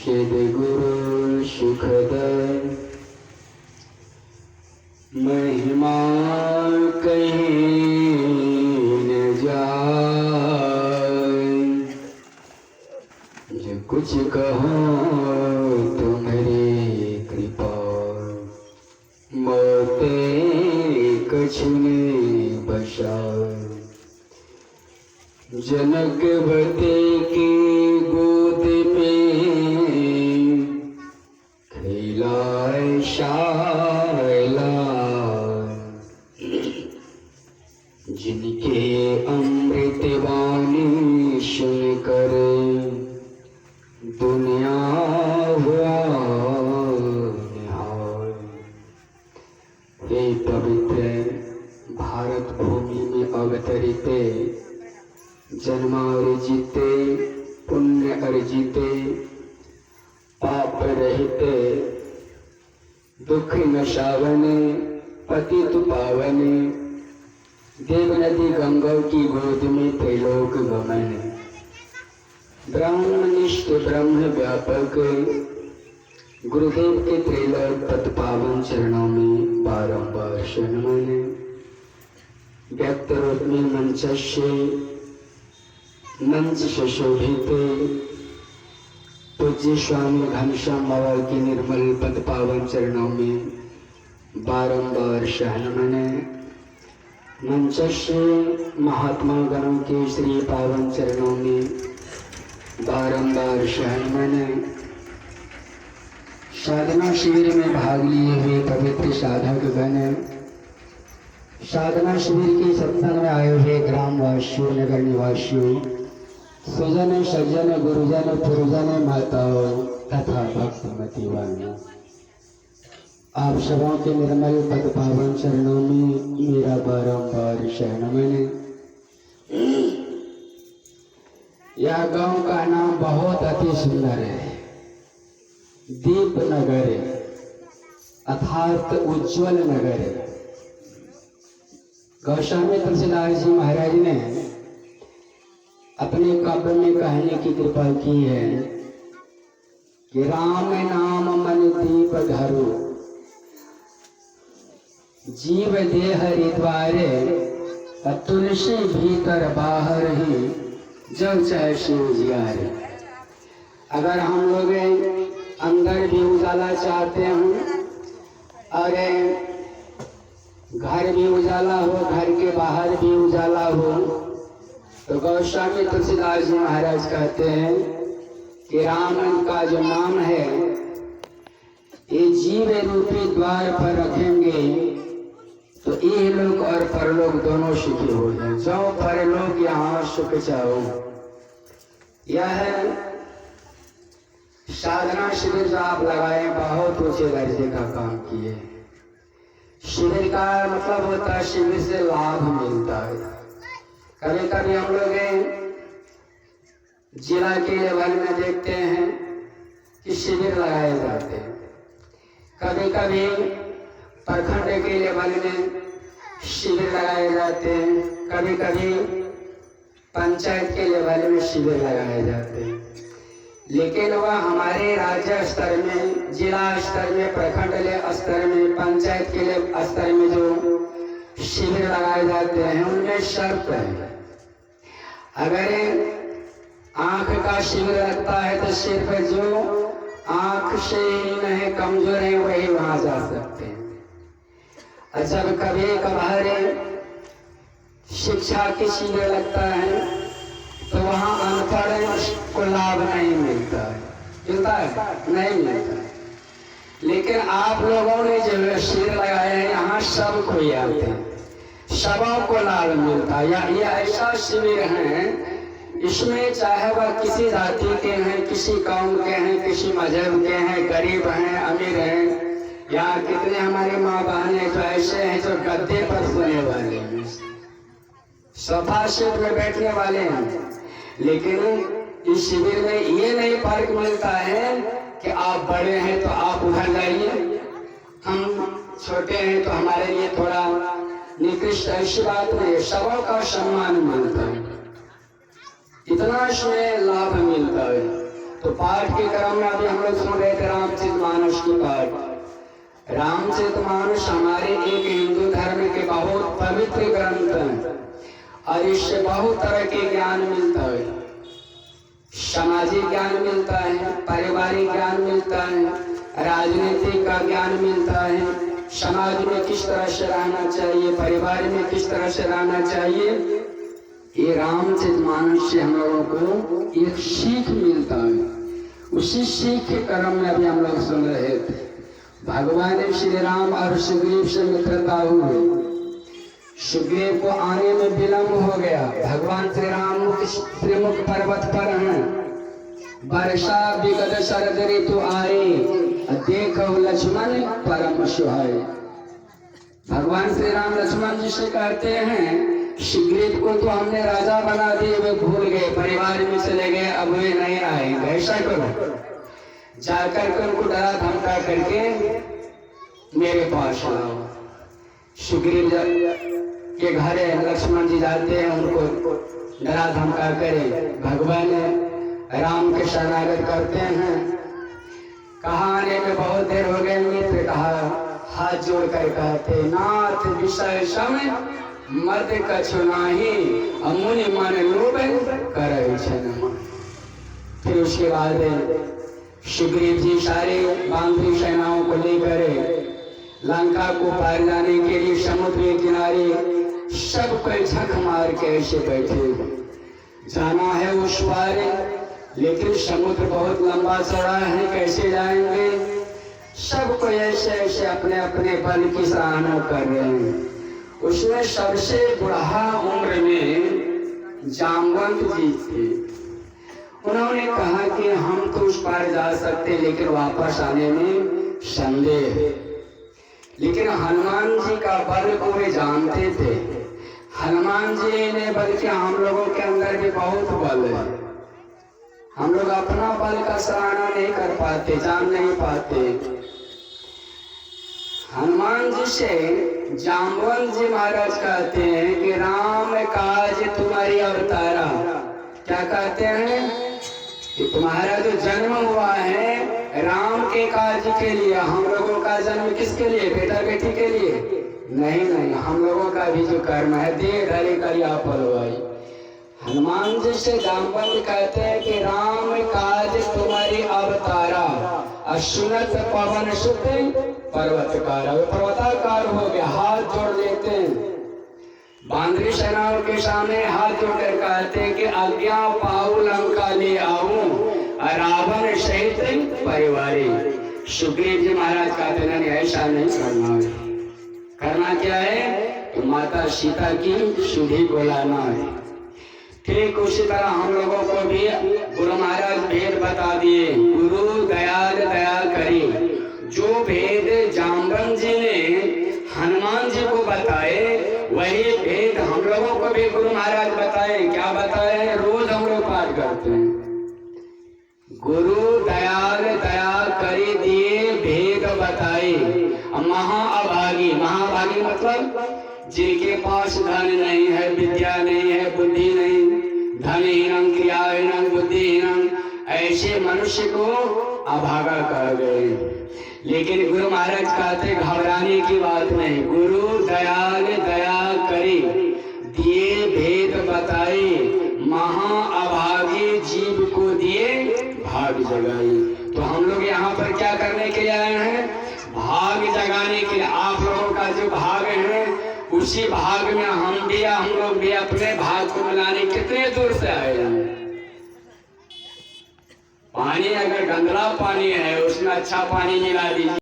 सद्गुरु सुखद महिमा कहीं न जाए। जो कुछ कहो तुम्हारी कृपा, मोते कछु नहीं बचाए। जनकवती की गोद में खिलाए शाला, जिनके अमृत वाणी सुनकर दुनिया हुआ निहाल। हे पवित्र भारत भूमि में अवतरित जन्मार्जिते पुण्य अर्जिते पाप रहिते दुख नशावने पतित पावने देव नदी गंगा की गोद में त्रैलोक गमन। ब्रह्मनिष्ठ ब्रह्म व्यापक गुरुदेव के त्रैलोक पद पावन चरणों में बारंबार शरण। व्यक्त रूप में मंच सुशोभित पूज्य स्वामी घनश्याम बाबा की निर्मल पद पावन चरणों में बारंबार शरण। मंचस्य महात्मा गणों के श्री पावन चरणों में बारंबार शरण। साधना शिविर में भाग लिए हुए पवित्र साधक गण, साधना शिविर के सत्संग में आए हुए ग्रामवासियों, नगर निवासियों, सुजन सज्जन गुरुजन पुरुजन माताओं तथा भक्तमती वालों, आप सबों के निर्मल पद पावन चरणों में मेरा बारंबार शरण। यह गांव का नाम बहुत अति सुंदर है, दीप नगर अर्थात उज्ज्वल नगर। गोस्वामी तुलसीदास जी महाराज ने अपने काव्य में कहने की कृपा की है कि राम नाम मन दीप धरो, जीव देह हरिद्वारे, तुलसी भीतर बाहर ही जब चाहे शिव जियारे। अगर हम लोग अंदर भी उजाला चाहते हैं और घर भी उजाला हो, घर के बाहर भी उजाला हो, तो गोस्वामी तुलसीदास जी महाराज कहते हैं कि राम का जो नाम है ये जीव रूपी द्वार पर रखेंगे तो ये लोग और परलोक दोनों सुखी हो जाए। जाओ परलोक यहाँ सुख चाहो। यह साधना शिविर जो आप लगाए बहुत ऊंचे दर्जे का काम किए। शिविर का मतलब होता है शिविर से लाभ मिलता है। कभी कभी हम लोग जिला के लेवल में देखते हैं कि शिविर लगाए जाते हैं, कभी कभी प्रखंड के लेवल में शिविर लगाए जाते हैं, कभी कभी पंचायत के लेवल में शिविर लगाए जाते हैं। लेकिन वह हमारे राज्य स्तर में, जिला स्तर में, प्रखंड स्तर में, पंचायत के स्तर में जो शिविर लगाए जाते हैं उनमें शर्त है। अगर आंख का शिविर लगता है तो सिर्फ जो आंख से हीन है, कमजोर है, वही वहां जा सकते हैं। जब कभी कभार शिक्षा की शिविर लगता है तो वहाँ अनपढ़ को लाभ नहीं मिलता है। मिलता है? नहीं मिलता है। लेकिन आप लोगों ने जो शिविर लगाए हैं यहाँ सब कोई आते हैं, सबों को लाभ मिलता है। ये ऐसा शिविर है, इसमें चाहे वह किसी जाति के हैं, किसी कौम के हैं, किसी मजहब के हैं, गरीब हैं, अमीर हैं, या कितने हमारे माँ बहन जो ऐसे हैं जो गद्दे पर सोने वाले हैं, सोफा सेट में बैठने वाले हैं। लेकिन इस शिविर में ये नहीं फर्क मिलता है कि आप बड़े हैं तो आप उधर जाइए, हम छोटे हैं तो हमारे लिए थोड़ा निकृष्ट, ऐसी बात नहीं है। सबों का सम्मान मिलता है। इतना इसमें लाभ मिलता है। तो पाठ के क्रम में अभी हम लोग सुन रहे थे रामचरितमानस की पाठ। रामचरितमानस हमारे एक हिंदू धर्म के बहुत पवित्र ग्रंथ है और इससे बहुत तरह के ज्ञान मिलता है। सामाजिक ज्ञान मिलता है, पारिवारिक ज्ञान मिलता है, राजनीतिक का ज्ञान मिलता है, समाज में किस तरह से रहना चाहिए, परिवार में किस तरह से रहना चाहिए। ये रामचरितमानस से हम लोगों को एक सीख मिलता है। उसी सीख के क्रम में अभी हम लोग सुन रहे थे। भगवान श्री राम और सुग्रीव से मित्रता हुई। सुग्रीव को आने में विलंब हो गया। भगवान श्री राम त्रिमुख पर्वत पर हैं। वर्षा विगत शरद ऋतु आए, देखो लक्ष्मण परम सुहाए। भगवान श्री राम लक्ष्मण जी से कहते हैं सुग्रीव को तो हमने राजा बना दिए, वे भूल गए, परिवार में चले गए, अब वे नहीं आएंगे। ऐसा करो, जाकर के उनको डरा धमका करके मेरे पास लाओ। सुग्रीव के घर लक्ष्मण जी जाते हैं, उनको डरा धमका करे भगवान राम के शरणागत करते हैं। कहा आने में बहुत देर हो गए मित्र, कहा हाथ जोड़ कर कहते नाथ विषय समय मत कछु नाही, मुनि मन लोभ करे छन। फिर उसके बाद सुग्रीव जी सारे बांधवी सेनाओं को लेकर लंका को पार जाने के लिए समुद्र के किनारे सब कोई झक मार के ऐसे बैठे। जाना है उस पार, लेकिन समुद्र बहुत लंबा चौड़ा है, कैसे जाएंगे। सब कोई ऐसे ऐसे अपने अपने बल की सराहना कर रहे हैं। उसमें सबसे बुढ़ा उम्र में जामवंत जी थे। उन्होंने कहा कि हम तो उस पार जा सकते, लेकिन वापस आने में संदेह है। लेकिन हनुमान जी का बल को वे जानते थे। हनुमान जी ने बल्कि हम लोगों के अंदर भी बहुत बल है। हम लोग अपना बल का सराहना नहीं कर पाते, जान नहीं पाते। हनुमान जी से जामवंत जी महाराज कहते हैं कि राम काज तुम्हारी अवतारा। क्या कहते हैं कि तुम्हारा जो जन्म हुआ है राम के कार्य के लिए। हम लोगों का जन्म किसके लिए, बेटा बेटी के लिए नहीं, नहीं, हम लोगों का भी जो कर्म है दे धरे करिया पलवाई। हनुमान जी से जामवंत कहते हैं कि राम काज तुम्हारी अवतारा, सुनत पवन सुत पर्वतकार। पर्वताकार हो गया, हाथ जोड़ लेते हैं। बांद्री सेनाओं के सामने हाथ जोड़कर कहते हैं कि आज्ञा पाऊ लंका ले आऊं, रावण सहित परिवारी। सुग्रीव जी महाराज कहते हैं ऐसा नहीं करना है। करना क्या है कि माता सीता की सुधि को लाना है। ठीक उसी तरह हम लोगों को भी गुरु महाराज भेद बता दिए। गुरु दयाल दया करी। जो भेद जामवंत जी ने हनुमान जी को बताए, वही भेद हम लोगों को भी गुरु महाराज बताए। क्या बताए, रोज हम लोग पाठ करते हैं। गुरु दयाल दया करी दिए भेद बताए। महाअभागी, महाभागी मतलब जिनके पास धन नहीं है, विद्या नहीं है, बुद्धि नहीं, धनहीन क्रियाहीन बुद्धिहीन, ऐसे मनुष्य को अभागा कह गए। लेकिन गुरु महाराज कहते घबराने की बात नहीं। गुरु दयाल दया करी दिए भेद बताए, महाअभागी जीव को दिए भाग जगाई। तो हम लोग यहाँ पर क्या करने के लिए आए हैं, भाग जगाने के लिए। आप लोगों का जो भाग है उसी भाग में हम लोग भी अपने भाग को मिलाने कितने दूर से आए हैं। पानी अगर गंदला पानी है उसमें अच्छा पानी मिला दीजिए।